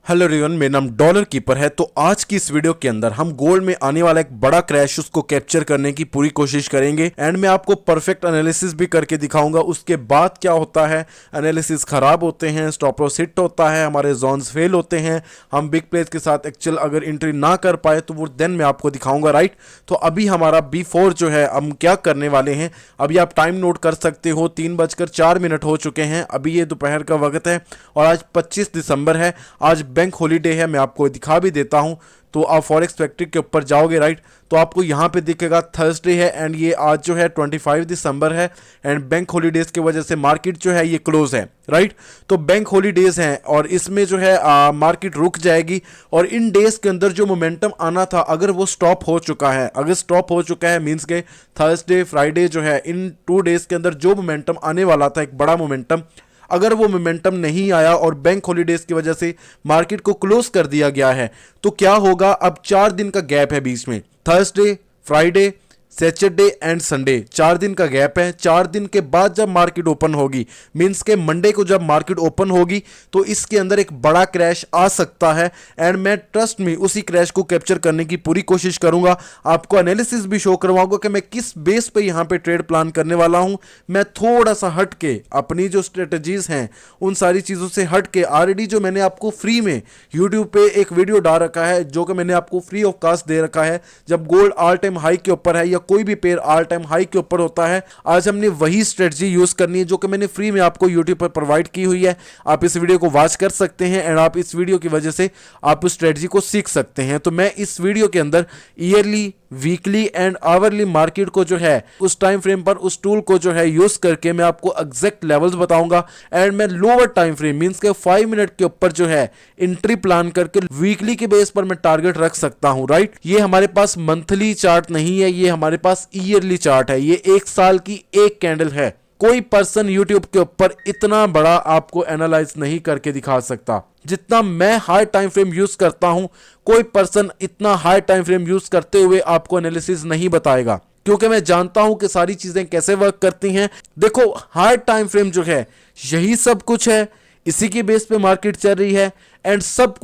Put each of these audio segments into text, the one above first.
Hello everyone, मेरा नाम dollar keeper है। तो आज की इस वीडियो के अंदर हम गोल्ड में आने वाला एक बड़ा क्रैश उसको कैप्चर करने की पूरी कोशिश करेंगे एंड मैं आपको परफेक्ट एनालिसिस भी करके दिखाऊंगा। उसके बाद क्या होता है, एनालिसिस खराब होते हैं, स्टॉप लॉस हिट होता है, हमारे जोन्स फेल होते हैं, हम बिग प्लेस के साथ एक्चुअल अगर एंट्री ना कर पाए तो वो देन मैं आपको दिखाऊंगा, राइट। तो अभी हमारा B4 जो है हम क्या करने वाले हैं, अभी आप टाइम नोट कर सकते हो, 3:04 हो चुके हैं। अभी ये दोपहर का वक्त है और आज 25 दिसंबर है। आज बैंक हॉलीडे है, मैं आपको दिखा भी देता हूं। तो आप फॉरेक्स फैक्ट्री के ऊपर जाओगे, राइट, तो आपको यहां पे दिखेगा थर्सडे है एंड ये आज जो है 25 दिसंबर है एंड बैंक हॉलीडेज की वजह से मार्केट जो है ये क्लोज है, राइट। तो बैंक हॉलीडेज हैं और इसमें जो है मार्केट रुक जाएगी और इन डेज के अंदर जो मोमेंटम आना था अगर वो स्टॉप हो चुका है, अगर स्टॉप हो चुका है मींस के थर्सडे फ्राइडे जो है इन 2 डेज के अंदर जो मोमेंटम आने वाला था, एक बड़ा मोमेंटम, अगर वो मोमेंटम नहीं आया और बैंक हॉलीडेज की वजह से मार्केट को क्लोज कर दिया गया है तो क्या होगा। अब 4 दिन का गैप है बीच में, Thursday Friday Saturday and Sunday, 4 दिन का गैप है। 4 दिन के बाद जब मार्केट ओपन होगी, मींस के मंडे को जब मार्केट ओपन होगी तो इसके अंदर एक बड़ा क्रैश आ सकता है एंड मैं ट्रस्ट में उसी क्रैश को कैप्चर करने की पूरी कोशिश करूंगा। आपको एनालिसिस भी शो करवाऊंगा कि मैं किस बेस पे यहां पे ट्रेड प्लान करने वाला हूं। मैं थोड़ा सा हट के अपनी जो स्ट्रेटजीज हैं उन सारी चीजों से हट के ऑलरेडी जो मैंने आपको फ्री में यूट्यूब पे एक वीडियो डाल रखा है, जो कि मैंने आपको फ्री ऑफ कास्ट दे रखा है, जब गोल्ड ऑल टाइम हाई के ऊपर है या कोई भी पेयर ऑल टाइम हाई के ऊपर होता है, आज हमने वही स्ट्रेटजी यूज करनी है जो कि मैंने फ्री में आपको यूट्यूब पर प्रोवाइड की हुई है। आप इस वीडियो को वॉच कर सकते हैं एंड आप इस वीडियो की वजह से आप उस स्ट्रेटजी को सीख सकते हैं। तो मैं इस वीडियो के अंदर yearly, weekly and hourly market को जो है उस टाइम फ्रेम पर उस टूल को जो है यूज करके मैं आपको एग्जैक्ट लेवल्स बताऊंगा एंड मैं लोअर टाइम फ्रेम मींस के 5 मिनट के ऊपर जो है एंट्री प्लान करके वीकली के बेस पर मैं टारगेट रख सकता हूं, राइट। ये हमारे पास मंथली चार्ट नहीं है, ये हमारे पास ईयरली चार्ट है। ये 1 साल की एक कैंडल है। कोई पर्सन यूट्यूब के ऊपर इतना बड़ा आपको एनालाइज नहीं करके दिखा सकता जितना मैं हाई टाइम फ्रेम यूज करता हूं। कोई पर्सन इतना हाई टाइम फ्रेम यूज करते हुए आपको एनालिसिस नहीं बताएगा, क्योंकि मैं जानता हूं कि सारी चीजें कैसे वर्क करती हैं। देखो, हाई टाइम फ्रेम जो है यही सब कुछ है, इसी की बेस पे मार्केट चल रही है एंड सब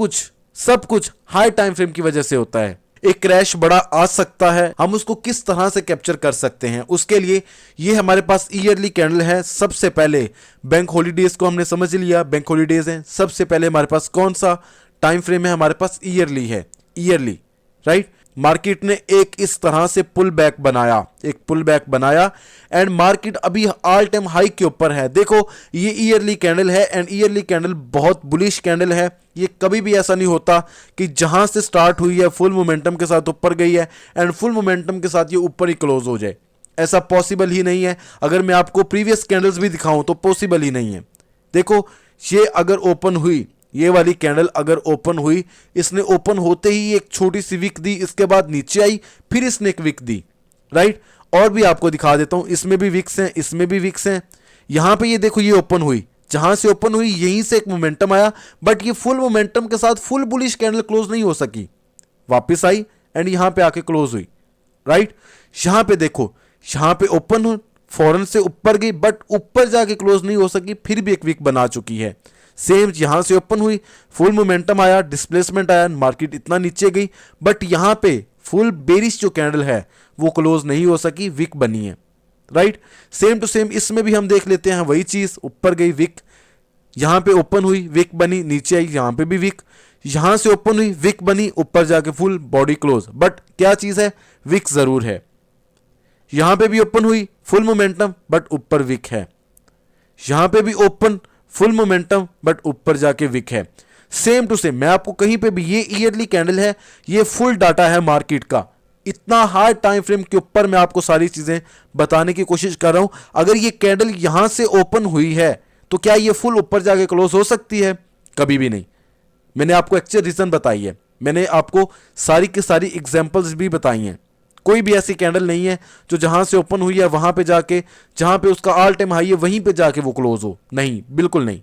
कुछ हाई टाइम फ्रेम की वजह से होता है। एक क्रैश बड़ा आ सकता है, हम उसको किस तरह से कैप्चर कर सकते हैं, उसके लिए ये हमारे पास ईयरली कैंडल है। सबसे पहले बैंक हॉलीडेज को हमने समझ लिया, बैंक हॉलीडेज हैं। सबसे पहले हमारे पास कौन सा टाइम फ्रेम है, हमारे पास ईयरली है, ईयरली, राइट। मार्केट ने एक इस तरह से पुल बैक बनाया एंड मार्केट अभी ऑल टाइम हाई के ऊपर है। देखो, ये ईयरली कैंडल है एंड ईयरली कैंडल बहुत बुलिश कैंडल है। ये कभी भी ऐसा नहीं होता कि जहां से स्टार्ट हुई है फुल मोमेंटम के साथ ऊपर गई है एंड फुल मोमेंटम के साथ ये ऊपर ही क्लोज हो जाए, ऐसा पॉसिबल ही नहीं है। अगर मैं आपको प्रीवियस कैंडल्स भी दिखाऊं तो पॉसिबल ही नहीं है। देखो, ये अगर ओपन हुई, ये वाली कैंडल अगर ओपन हुई, इसने ओपन होते ही एक छोटी सी विक दी, इसके बाद नीचे आई, फिर इसने एक विक दी, राइट। और भी आपको दिखा देता हूं, इसमें भी विक्स हैं, इसमें भी विक्स हैं। यहां पे ये देखो, ये ओपन हुई, जहां से ओपन हुई यहीं से एक मोमेंटम आया, बट ये फुल मोमेंटम के साथ फुल बुलिश कैंडल क्लोज नहीं हो सकी, वापस आई एंड यहां पे आके क्लोज हुई, राइट। यहां पे देखो, यहां पे ओपन हो फौरन से ऊपर गई बट ऊपर जाके क्लोज नहीं हो सकी, फिर भी एक विक बना चुकी है। सेम यहां से ओपन हुई, फुल मोमेंटम आया, डिस्प्लेसमेंट आया, मार्केट इतना नीचे गई, बट यहां पे फुल बेरिश जो कैंडल है वो क्लोज नहीं हो सकी, विक बनी है, राइट। सेम टू सेम इसमें भी हम देख लेते हैं वही चीज, ऊपर गई विक, यहां पे ओपन हुई विक बनी, नीचे आई, यहां पे भी विक, यहां से ओपन हुई विक बनी, ऊपर जाके फुल बॉडी क्लोज, बट क्या चीज है, विक जरूर है। यहां पे भी ओपन हुई फुल मोमेंटम बट ऊपर विक है, यहां पे भी ओपन फुल मोमेंटम बट ऊपर जाके विक है। सेम टू सेम मैं आपको कहीं पे भी, ये ईयरली कैंडल है, ये फुल डाटा है मार्केट का। इतना हार्ड टाइम फ्रेम के ऊपर मैं आपको सारी चीजें बताने की कोशिश कर रहा हूं। अगर ये कैंडल यहां से ओपन हुई है तो क्या ये फुल ऊपर जाके क्लोज हो सकती है? कभी भी नहीं। मैंने आपको एक्चुअल रीजन बताई है, मैंने आपको सारी की सारी एग्जांपल्स भी बताई हैं। कोई भी ऐसी कैंडल नहीं है जो जहां से ओपन हुई है वहां पे जाके, जहां पे उसका ऑल टाइम हाई है वहीं पे जाके वो क्लोज हो, नहीं, बिल्कुल नहीं।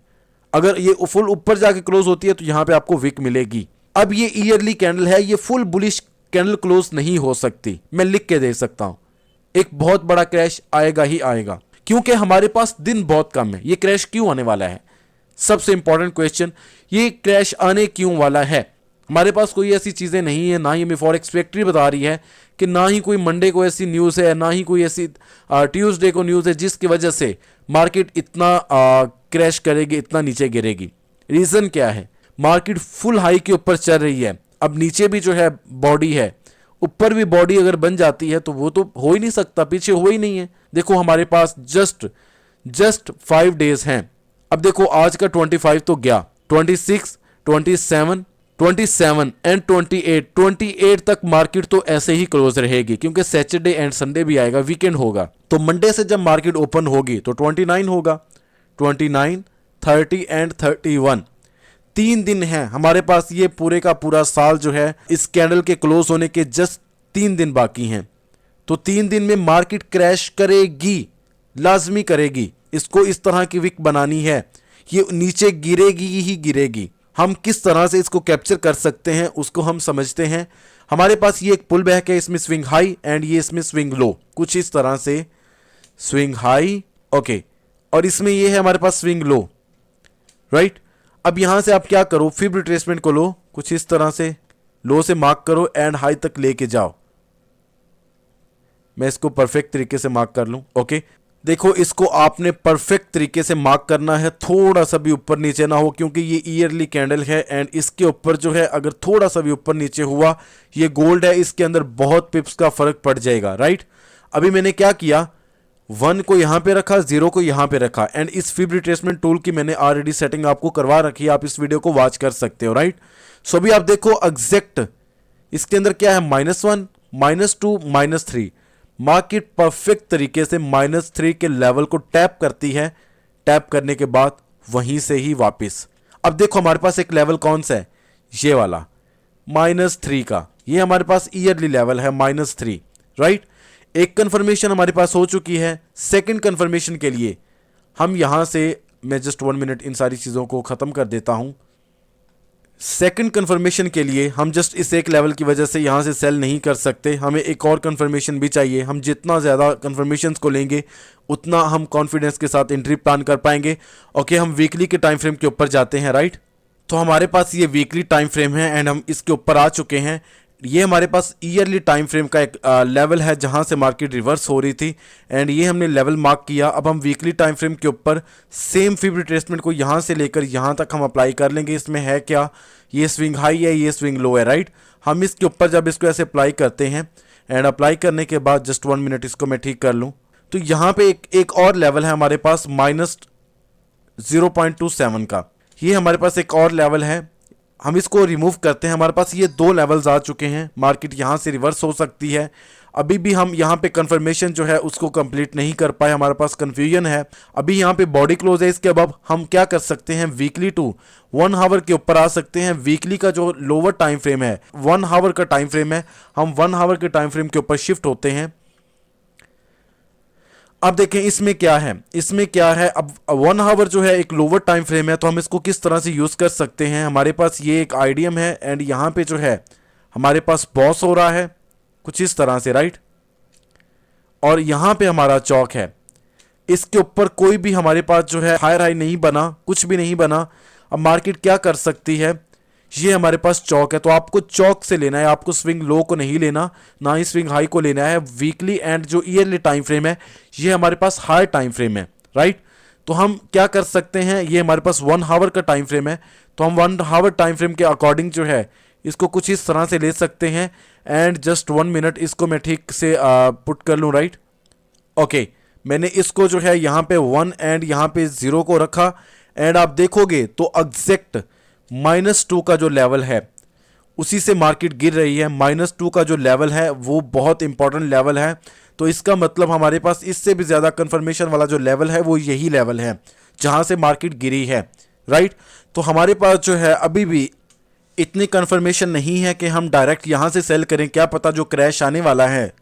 अगर ये फुल ऊपर जाके क्लोज होती है तो यहां पे आपको विक मिलेगी। अब ये ईयरली कैंडल है, ये फुल बुलिश कैंडल क्लोज नहीं हो सकती, मैं लिख के दे सकता हूं। एक बहुत बड़ा क्रैश आएगा ही आएगा, क्योंकि हमारे पास दिन बहुत कम है। ये क्रैश क्यों आने वाला है? सबसे इंपॉर्टेंट क्वेश्चन, ये क्रैश आने क्यों वाला है? हमारे पास कोई ऐसी चीज़ें नहीं है, ना ही हमें फॉरेक्स फैक्ट्री बता रही है कि ना ही कोई मंडे को ऐसी न्यूज़ है, ना ही कोई ऐसी ट्यूसडे को न्यूज़ है जिसकी वजह से मार्केट इतना क्रैश करेगी, इतना नीचे गिरेगी। रीज़न क्या है? मार्केट फुल हाई के ऊपर चल रही है, अब नीचे भी जो है बॉडी है, ऊपर भी बॉडी अगर बन जाती है तो वो तो हो ही नहीं सकता, पीछे हो ही नहीं है। देखो हमारे पास जस्ट 5 डेज हैं। अब देखो आज का 25 तो गया, 26, 27 एंड 28 तक मार्केट तो ऐसे ही क्लोज रहेगी, क्योंकि सैटरडे एंड संडे भी आएगा, वीकेंड होगा। तो मंडे से जब मार्केट ओपन होगी तो 29 होगा, 29, 30 एंड 31। 3 दिन है हमारे पास, ये पूरे का पूरा साल जो है इस कैंडल के क्लोज होने के जस्ट 3 दिन बाकी हैं। तो 3 दिन में मार्केट क्रैश करेगी, लाजमी करेगी। इसको इस तरह की विक बनानी है, ये नीचे गिरेगी ही गिरेगी। हम किस तरह से इसको कैप्चर कर सकते हैं उसको हम समझते हैं। हमारे पास ये एक पुल बैक है, इसमें स्विंग हाई एंड ये इसमें स्विंग लो, कुछ इस तरह से स्विंग हाई, ओके, और इसमें ये है हमारे पास स्विंग लो, राइट। अब यहां से आप क्या करो, फिब रिट्रेसमेंट को लो, कुछ इस तरह से लो से मार्क करो एंड हाई तक लेके जाओ। मैं इसको परफेक्ट तरीके से मार्क कर लूं, ओके। देखो इसको आपने परफेक्ट तरीके से मार्क करना है, थोड़ा सा भी ऊपर नीचे ना हो, क्योंकि ये ईयरली कैंडल है एंड इसके ऊपर जो है अगर थोड़ा सा भी ऊपर नीचे हुआ, ये गोल्ड है, इसके अंदर बहुत पिप्स का फर्क पड़ जाएगा, राइट। अभी मैंने क्या किया, 1 को यहां पे रखा, 0 को यहां पे रखा एंड इस फिब रिट्रेसमेंट टूल की मैंने ऑलरेडी सेटिंग आपको करवा रखी है, आप इस वीडियो को वॉच कर सकते हो, राइट। सो अभी आप देखो एग्जैक्ट इसके अंदर क्या है, -1, -2, -3। मार्केट परफेक्ट तरीके से -3 के लेवल को टैप करती है, टैप करने के बाद वहीं से ही वापस। अब देखो हमारे पास एक लेवल कौन सा है, ये वाला -3 का, ये हमारे पास ईयरली लेवल है -3, राइट। एक कंफर्मेशन हमारे पास हो चुकी है। सेकंड कंफर्मेशन के लिए हम यहां से, मैं जस्ट 1 मिनट इन सारी चीज़ों को ख़त्म कर देता हूं। सेकंड कंफर्मेशन के लिए हम जस्ट इस एक लेवल की वजह से यहां से सेल नहीं कर सकते, हमें एक और कंफर्मेशन भी चाहिए। हम जितना ज़्यादा कंफर्मेशंस को लेंगे उतना हम कॉन्फिडेंस के साथ एंट्री प्लान कर पाएंगे। ओके, हम वीकली के टाइम फ्रेम के ऊपर जाते हैं, राइट। तो हमारे पास ये वीकली टाइम फ्रेम है एंड हम इसके ऊपर आ चुके हैं। ये हमारे पास ईयरली टाइम फ्रेम का एक लेवल है जहां से मार्केट रिवर्स हो रही थी एंड ये हमने लेवल मार्क किया। अब हम वीकली टाइम फ्रेम के ऊपर सेम फिब रिट्रेसमेंट को यहां से लेकर यहां तक हम अप्लाई कर लेंगे। इसमें है क्या, ये स्विंग हाई है, ये स्विंग लो है, राइट। हम इसके ऊपर जब इसको ऐसे अप्लाई करते हैं एंड अप्लाई करने के बाद जस्ट 1 मिनट इसको मैं ठीक कर लूँ, तो यहाँ पे एक और लेवल है हमारे पास -0.27 का। ये हमारे पास एक और लेवल है, हम इसको रिमूव करते हैं। हमारे पास ये 2 लेवल्स आ चुके हैं, मार्केट यहाँ से रिवर्स हो सकती है। अभी भी हम यहाँ पे कंफर्मेशन जो है उसको कंप्लीट नहीं कर पाए, हमारे पास कंफ्यूजन है। अभी यहाँ पे बॉडी क्लोज है, इसके अब हम क्या कर सकते हैं, वीकली टू 1 आवर के ऊपर आ सकते हैं। वीकली का जो लोअर टाइम फ्रेम है 1 आवर का टाइम फ्रेम है, हम 1 आवर के टाइम फ्रेम के ऊपर शिफ्ट होते हैं। अब देखें इसमें क्या है, अब 1 आवर जो है एक लोअर टाइम फ्रेम है, तो हम इसको किस तरह से यूज कर सकते हैं। हमारे पास ये एक आईडीएम है एंड यहाँ पे जो है हमारे पास बॉस हो रहा है कुछ इस तरह से, राइट। और यहाँ पे हमारा चौक है, इसके ऊपर कोई भी हमारे पास जो है हायर हाई नहीं बना, कुछ भी नहीं बना। अब मार्केट क्या कर सकती है, ये हमारे पास चौक है, तो आपको चौक से लेना है, आपको स्विंग लो को नहीं लेना, ना ही स्विंग हाई को लेना है। वीकली एंड जो ईयरली टाइम फ्रेम है ये हमारे पास हाई टाइम फ्रेम है, राइट। तो हम क्या कर सकते हैं, ये हमारे पास 1 आवर का टाइम फ्रेम है, तो हम 1 आवर टाइम फ्रेम के अकॉर्डिंग जो है इसको कुछ इस तरह से ले सकते हैं एंड जस्ट 1 मिनट इसको मैं ठीक से पुट कर लूँ, राइट। ओके, मैंने इसको जो है यहाँ पे 1 एंड यहाँ पे 0 को रखा एंड आप देखोगे तो एग्जैक्ट -2 का जो लेवल है उसी से मार्केट गिर रही है। -2 का जो लेवल है वो बहुत इंपॉर्टेंट लेवल है, तो इसका मतलब हमारे पास इससे भी ज़्यादा कंफर्मेशन वाला जो लेवल है वो यही लेवल है जहां से मार्केट गिरी है, राइट। तो हमारे पास जो है अभी भी इतनी कंफर्मेशन नहीं है कि हम डायरेक्ट यहां से सेल करें। क्या पता जो क्रैश आने वाला है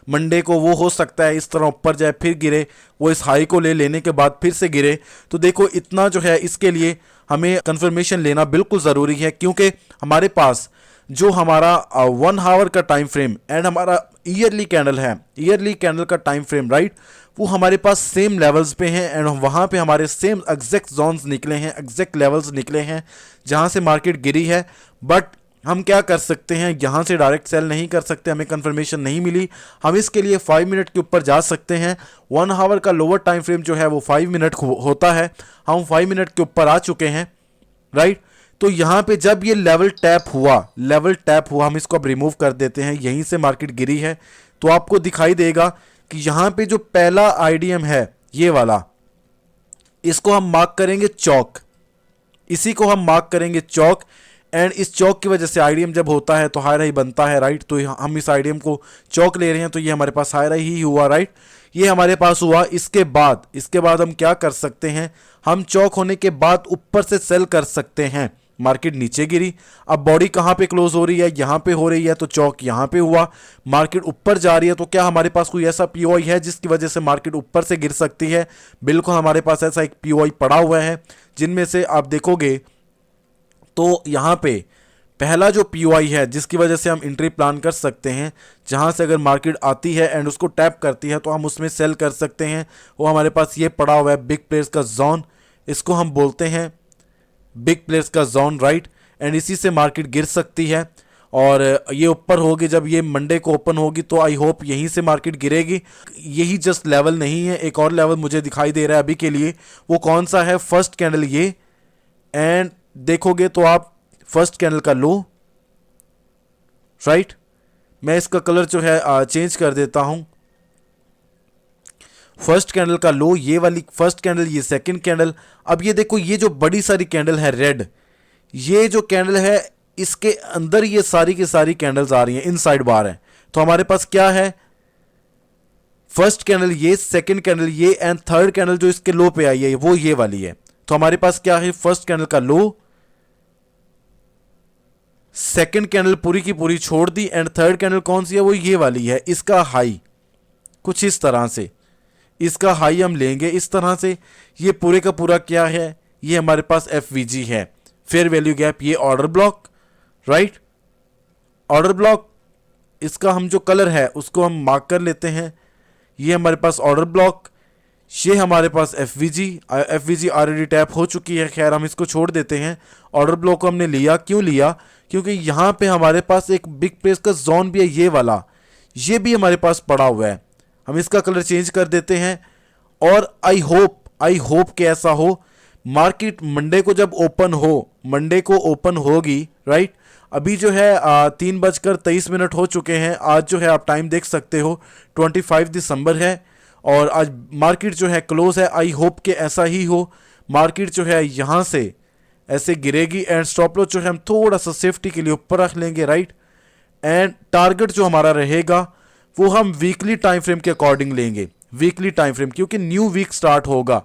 मंडे को वो हो सकता है इस तरह ऊपर जाए फिर गिरे, वो इस हाई को ले लेने के बाद फिर से गिरे। तो देखो इतना जो है इसके लिए हमें कंफर्मेशन लेना बिल्कुल ज़रूरी है, क्योंकि हमारे पास जो हमारा 1 आवर का टाइम फ्रेम एंड हमारा ईयरली कैंडल है, ईयरली कैंडल का टाइम फ्रेम, राइट, वो हमारे पास सेम लेवल्स पे हैं एंड वहाँ पे हमारे सेम एग्जैक्ट जोन्स निकले हैं, एग्जैक्ट लेवल्स निकले हैं जहाँ से मार्केट गिरी है। बट हम क्या कर सकते हैं, यहाँ से डायरेक्ट सेल नहीं कर सकते, हमें कंफर्मेशन नहीं मिली। हम इसके लिए 5 मिनट के ऊपर जा सकते हैं। 1 आवर का लोअर टाइम फ्रेम जो है वो 5 मिनट होता है। हम 5 मिनट के ऊपर आ चुके हैं, राइट। तो यहाँ पे जब ये लेवल टैप हुआ, हम इसको अब रिमूव कर देते हैं। यहीं से मार्केट गिरी है तो आपको दिखाई देगा कि यहाँ पे जो पहला आईडीएम है ये वाला, इसको हम मार्क करेंगे चौक, इसी को हम मार्क करेंगे चौक। एंड इस चौक की वजह से आईडीएम जब होता है तो हायर हाई बनता है, राइट। तो हम इस आईडीएम को चौक ले रहे हैं तो ये हमारे पास हायर हाई ही हुआ, राइट। ये हमारे पास हुआ। इसके बाद हम क्या कर सकते हैं, हम चौक होने के बाद ऊपर से सेल कर सकते हैं। मार्केट नीचे गिरी, अब बॉडी कहाँ पे क्लोज हो रही है, यहाँ पे हो रही है, तो चौक यहाँ पे हुआ। मार्केट ऊपर जा रही है तो क्या हमारे पास कोई ऐसा पीओआई है जिसकी वजह से मार्केट ऊपर से गिर सकती है? बिल्कुल हमारे पास ऐसा एक पीओआई पड़ा हुआ है, जिनमें से आप देखोगे तो यहाँ पे पहला जो पीओआई है जिसकी वजह से हम एंट्री प्लान कर सकते हैं, जहाँ से अगर मार्केट आती है एंड उसको टैप करती है तो हम उसमें सेल कर सकते हैं। वो हमारे पास ये पड़ा हुआ है, बिग प्लेयर्स का जोन, इसको हम बोलते हैं बिग प्लेयर्स का जोन, राइट। एंड इसी से मार्केट गिर सकती है और ये ऊपर होगी। जब ये मंडे को ओपन होगी तो आई होप यहीं से मार्केट गिरेगी। यही जस्ट लेवल नहीं है, एक और लेवल मुझे दिखाई दे रहा है अभी के लिए। वो कौन सा है? फर्स्ट कैंडल ये, एंड देखोगे तो आप फर्स्ट कैंडल का लो, राइट। मैं इसका कलर जो है चेंज कर देता हूं। फर्स्ट कैंडल का लो, ये वाली फर्स्ट कैंडल, ये सेकंड कैंडल। अब ये देखो, ये जो बड़ी सारी कैंडल है रेड, ये जो कैंडल है इसके अंदर ये सारी की सारी कैंडल्स आ रही हैं, इनसाइड बार है। तो हमारे पास क्या है? फर्स्ट कैंडल ये, सेकंड कैंडल ये, एंड थर्ड कैंडल जो इसके लो पे आई है वो ये वाली है। तो हमारे पास क्या है? फर्स्ट कैंडल का लो, सेकंड कैंडल पूरी की पूरी छोड़ दी, एंड थर्ड कैंडल कौन सी है? वो ये वाली है। इसका हाई कुछ इस तरह से, इसका हाई हम लेंगे इस तरह से। ये पूरे का पूरा क्या है? ये हमारे पास एफवीजी है, फेयर वैल्यू गैप। ये order block, right, order block. इसका हम जो कलर है उसको हम मार्क कर लेते हैं। ये हमारे पास ऑर्डर ब्लॉक, ये हमारे पास एफवीजी ऑलरेडी टैप हो चुकी है। खैर हम इसको छोड़ देते हैं। ऑर्डर ब्लॉक को हमने लिया, क्यों लिया? क्योंकि यहाँ पे हमारे पास एक बिग प्लेस का जोन भी है, ये वाला, ये भी हमारे पास पड़ा हुआ है। हम इसका कलर चेंज कर देते हैं। और आई होप कि ऐसा हो, मार्केट मंडे को जब ओपन हो, मंडे को ओपन होगी, राइट। अभी जो है 3:23 हो चुके हैं। आज जो है आप टाइम देख सकते हो 25 दिसंबर है और आज मार्केट जो है क्लोज है। आई होप कि ऐसा ही हो, मार्केट जो है यहाँ से ऐसे गिरेगी एंड स्टॉप लॉस जो है हम थोड़ा सा सेफ्टी के लिए ऊपर रख लेंगे, राइट। एंड टारगेट जो हमारा रहेगा वो हम वीकली टाइम फ्रेम के अकॉर्डिंग लेंगे, वीकली टाइम फ्रेम, क्योंकि न्यू वीक स्टार्ट होगा।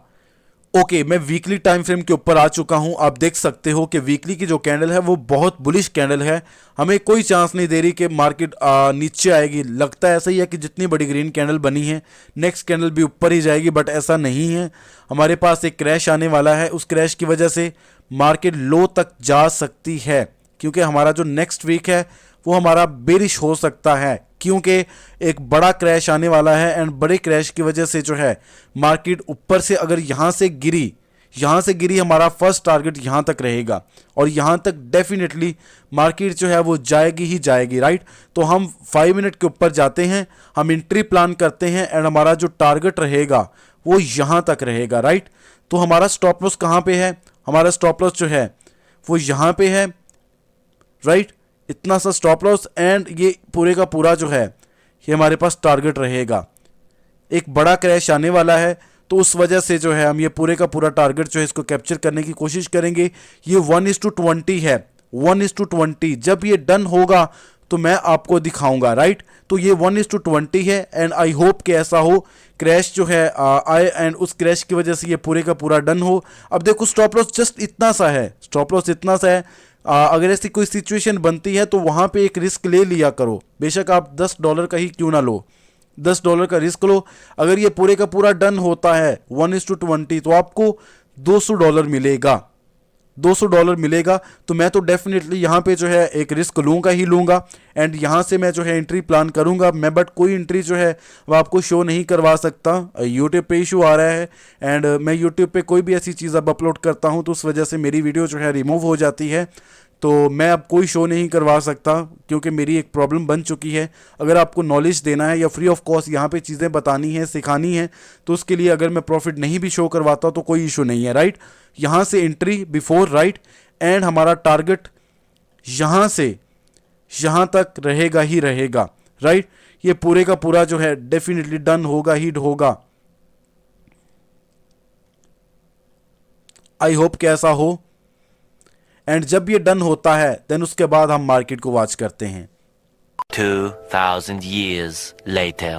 ओके, मैं वीकली टाइम फ्रेम के ऊपर आ चुका हूं। आप देख सकते हो कि वीकली की जो कैंडल है वो बहुत बुलिश कैंडल है। हमें कोई चांस नहीं दे रही कि मार्केट नीचे आएगी। लगता है ऐसा ही है कि जितनी बड़ी ग्रीन कैंडल बनी है नेक्स्ट कैंडल भी ऊपर ही जाएगी, बट ऐसा नहीं है। हमारे पास एक क्रैश आने वाला है, उस क्रैश की वजह से मार्केट लो तक जा सकती है, क्योंकि हमारा जो नेक्स्ट वीक है वो हमारा बेरिश हो सकता है, क्योंकि एक बड़ा क्रैश आने वाला है। एंड बड़े क्रैश की वजह से जो है मार्केट ऊपर से अगर यहाँ से गिरी हमारा फर्स्ट टारगेट यहाँ तक रहेगा और यहाँ तक डेफिनेटली मार्केट जो है वो जाएगी ही जाएगी, राइट। तो हम 5 मिनट के ऊपर जाते हैं, हम एंट्री प्लान करते हैं एंड हमारा जो टारगेट रहेगा वो यहाँ तक रहेगा, राइट। तो हमारा स्टॉप लॉस कहाँ पे है? हमारा स्टॉप लॉस जो है वो यहाँ पे है, राइट। इतना सा स्टॉप लॉस एंड ये पूरे का पूरा जो है ये हमारे पास टारगेट रहेगा। एक बड़ा क्रैश आने वाला है तो उस वजह से जो है हम ये पूरे का पूरा टारगेट जो है इसको कैप्चर करने की कोशिश करेंगे। ये 1:20 है, 1:20। जब ये डन होगा तो मैं आपको दिखाऊंगा, राइट। तो ये 1:20 है एंड आई होप कि ऐसा हो, क्रैश जो है आए एंड उस क्रैश की वजह से ये पूरे का पूरा डन हो। अब देखो स्टॉप लॉस जस्ट इतना सा है, स्टॉप लॉस इतना सा है। अगर ऐसी कोई सिचुएशन बनती है तो वहाँ पे एक रिस्क ले लिया करो, बेशक आप $10 का ही क्यों ना लो, $10 का रिस्क लो। अगर ये पूरे का पूरा डन होता है 1:20 तो आपको $200 मिलेगा, $200 मिलेगा, तो मैं तो डेफिनेटली यहाँ पे जो है एक रिस्क लूँगा ही लूँगा एंड यहाँ से मैं जो है एंट्री प्लान करूँगा। मैं बट कोई एंट्री जो है वो आपको शो नहीं करवा सकता, यूट्यूब पे इशू आ रहा है एंड मैं यूट्यूब पे कोई भी ऐसी चीज़ अब अपलोड करता हूँ तो उस वजह से मेरी वीडियो जो है रिमूव हो जाती है, तो मैं अब कोई शो नहीं करवा सकता क्योंकि मेरी एक प्रॉब्लम बन चुकी है। अगर आपको नॉलेज देना है या फ्री ऑफ कॉस्ट यहाँ पे चीज़ें बतानी है, सिखानी है, तो उसके लिए अगर मैं प्रॉफिट नहीं भी शो करवाता तो कोई इशू नहीं है, राइट। यहाँ से एंट्री बिफोर, राइट, एंड हमारा टारगेट यहाँ से यहाँ तक रहेगा ही रहेगा, राइट। ये पूरे का पूरा जो है डेफिनेटली डन होगा ही होगा। आई होप कि ऐसा हो एंड जब ये डन होता है देन उसके बाद हम मार्केट को वॉच करते हैं। 2000 years later.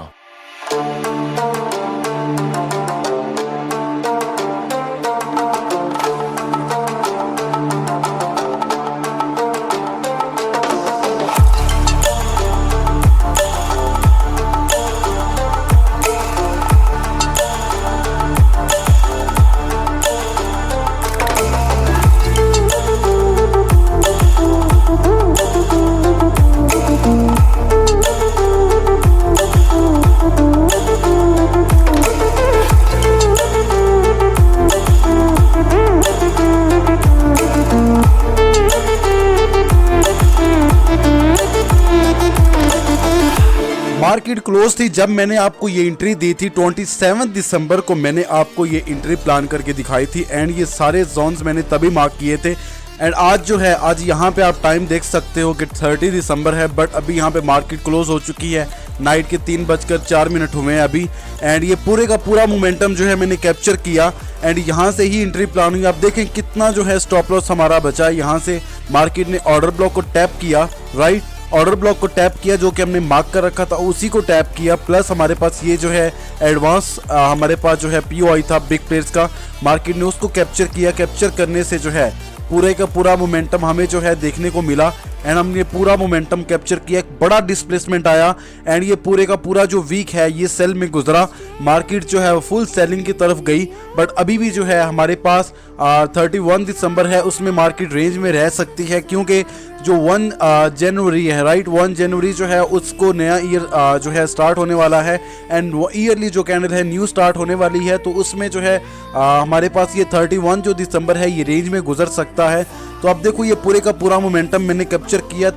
मार्केट क्लोज थी जब मैंने आपको ये एंट्री दी थी। 27 दिसंबर को मैंने आपको ये एंट्री प्लान करके दिखाई थी एंड ये सारे जोन्स मैंने तभी मार्क किए थे। एंड आज जो है, आज यहाँ पे आप टाइम देख सकते हो कि 30 दिसंबर है, बट अभी यहाँ पे मार्केट क्लोज हो चुकी है। नाइट के 3:04 हुए हैं अभी एंड ये पूरे का पूरा मोमेंटम जो है मैंने कैप्चर किया एंड यहाँ से ही एंट्री प्लान हुई। आप देखें कितना जो है स्टॉप लॉस हमारा बचा है। यहाँ से मार्केट ने ऑर्डर ब्लॉक को टैप किया, राइट, ऑर्डर ब्लॉक को टैप किया जो कि हमने मार्क कर रखा था, उसी को टैप किया। प्लस हमारे पास ये जो है एडवांस हमारे पास जो है पीओआई था बिग प्लेयर्स का, मार्केट ने उसको कैप्चर किया। कैप्चर करने से जो है पूरे का पूरा मोमेंटम हमें जो है देखने को मिला एंड हमने पूरा मोमेंटम कैप्चर किया। एक बड़ा डिस्प्लेसमेंट आया एंड ये पूरे का पूरा जो वीक है ये सेल में गुजरा। मार्केट जो है फुल सेलिंग की तरफ गई, बट अभी भी जो है हमारे पास 31 दिसंबर है, उसमें मार्केट रेंज में रह सकती है क्योंकि जो 1 जनवरी है, राइट, 1 जनवरी जो है उसको नया ईयर जो है स्टार्ट होने वाला है एंड वो ईयरली जो कैंडल है न्यू स्टार्ट होने वाली है, तो उसमें जो है हमारे पास ये 31 जो दिसंबर है ये रेंज में गुजर सकता है। तो अब देखो ये पूरे का पूरा मोमेंटम मैंने कैप्चर किया।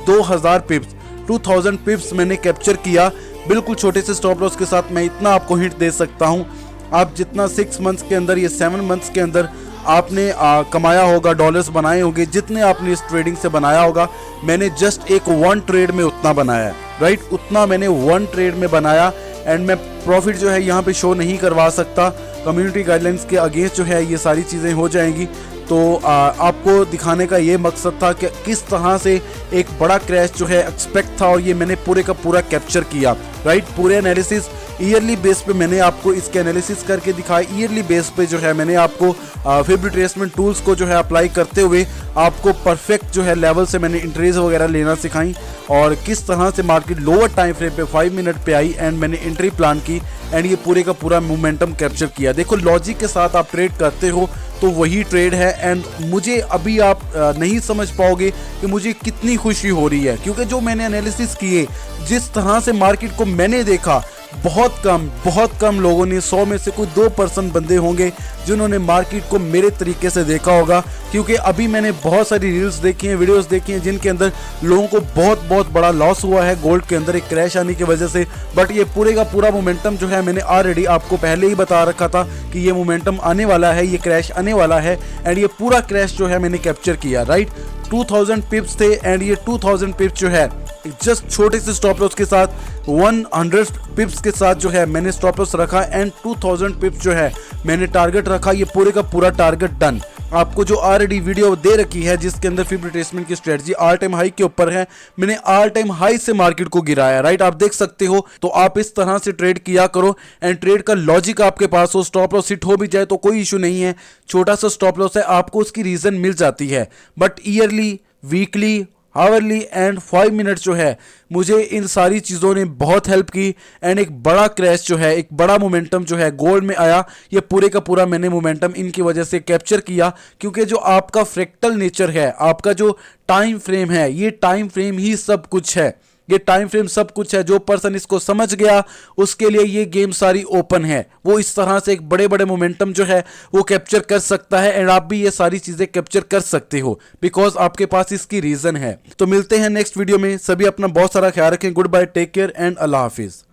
2000 पिप्स, 2000 पिप्स मैंने कैप्चर किया बिल्कुल छोटे से स्टॉप लॉस के साथ। मैं इतना आपको हिंट दे सकता हूँ, आप जितना 6 मंथ्स के अंदर या 7 मंथ्स के अंदर आपने कमाया होगा, डॉलर्स बनाए होंगे, जितने आपने इस ट्रेडिंग से बनाया होगा, मैंने जस्ट एक 1 ट्रेड में उतना बनाया है, राइट, उतना मैंने 1 ट्रेड में बनाया एंड मैं प्रॉफिट जो है यहाँ पे शो नहीं करवा सकता। कम्युनिटी गाइडलाइंस के अगेंस्ट जो है ये सारी चीज़ें हो जाएंगी। तो आपको दिखाने का ये मकसद था कि किस तरह से एक बड़ा क्रैश जो है एक्सपेक्ट था और ये मैंने पूरे का पूरा कैप्चर किया, राइट। पूरे एनालिसिस ईयरली बेस पे मैंने आपको इसके एनालिसिस करके दिखाया। ईयरली बेस पे जो है मैंने आपको फिब रिट्रेसमेंट टूल्स को जो है अप्लाई करते हुए आपको परफेक्ट जो है लेवल से मैंने एंट्रीज वगैरह लेना सिखाई और किस तरह से मार्केट लोअर टाइम फ्रेम पे 5 मिनट पे आई एंड मैंने एंट्री प्लान की एंड ये पूरे का पूरा मोमेंटम कैप्चर किया। देखो लॉजिक के साथ आप ट्रेड करते हो तो वही ट्रेड है एंड मुझे अभी आप नहीं समझ पाओगे कि मुझे कितनी खुशी हो रही है क्योंकि जो मैंने एनालिसिस किए, जिस तरह से मार्केट को मैंने देखा, बहुत कम लोगों ने, 100 में से कोई 2% बंदे होंगे जिन्होंने मार्केट को मेरे तरीके से देखा होगा। क्योंकि अभी मैंने बहुत सारी रील्स देखी हैं, वीडियोस देखी हैं जिनके अंदर लोगों को बहुत बड़ा लॉस हुआ है गोल्ड के अंदर एक क्रैश आने की वजह से। बट ये पूरे का पूरा मोमेंटम जो है मैंने ऑलरेडी आपको पहले ही बता रखा था कि ये मोमेंटम आने वाला है, ये क्रैश आने वाला है एंड ये पूरा क्रैश जो है मैंने कैप्चर किया, राइट। 2000 पिप्स थे एंड ये 2000 पिप्स जो है जस्ट छोटे से स्टॉप लॉस के साथ 100 पिप्स के साथ जो है मैंने स्टॉप लॉस रखा एंड 2000 पिप्स जो है मैंने टारगेट रखा। ये पूरे का पूरा टारगेट डन। आपको जो ऑलरेडी वीडियो दे रखी है जिसके अंदर फिब रिट्रेसमेंट की स्ट्रेटजी ऑल टाइम हाई के ऊपर है, मैंने ऑल टाइम हाई से मार्केट को गिराया, राइट। आप देख सकते हो, तो आप इस तरह से ट्रेड किया करो एंड ट्रेड का लॉजिक आपके पास हो। स्टॉप लॉस हिट हो भी जाए तो कोई इशू नहीं है, छोटा सा स्टॉप लॉस है, आपको उसकी रीजन मिल जाती है। But yearly, weekly, hourly and 5 minute जो है मुझे इन सारी चीज़ों ने बहुत हेल्प की एंड एक बड़ा क्रैश जो है, एक बड़ा मोमेंटम जो है गोल्ड में आया। ये पूरे का पूरा मैंने मोमेंटम इनकी वजह से कैप्चर किया, क्योंकि जो आपका फ्रैक्टल नेचर है, आपका जो टाइम फ्रेम है, ये टाइम फ्रेम ही सब कुछ है। ये टाइम फ्रेम सब कुछ है। जो पर्सन इसको समझ गया उसके लिए ये गेम सारी ओपन है। वो इस तरह से एक बड़े बड़े मोमेंटम जो है वो कैप्चर कर सकता है एंड आप भी ये सारी चीजें कैप्चर कर सकते हो बिकॉज आपके पास इसकी रीजन है। तो मिलते हैं नेक्स्ट वीडियो में। सभी अपना बहुत सारा ख्याल रखें। Good bye, take care and अल्लाह हाफिज।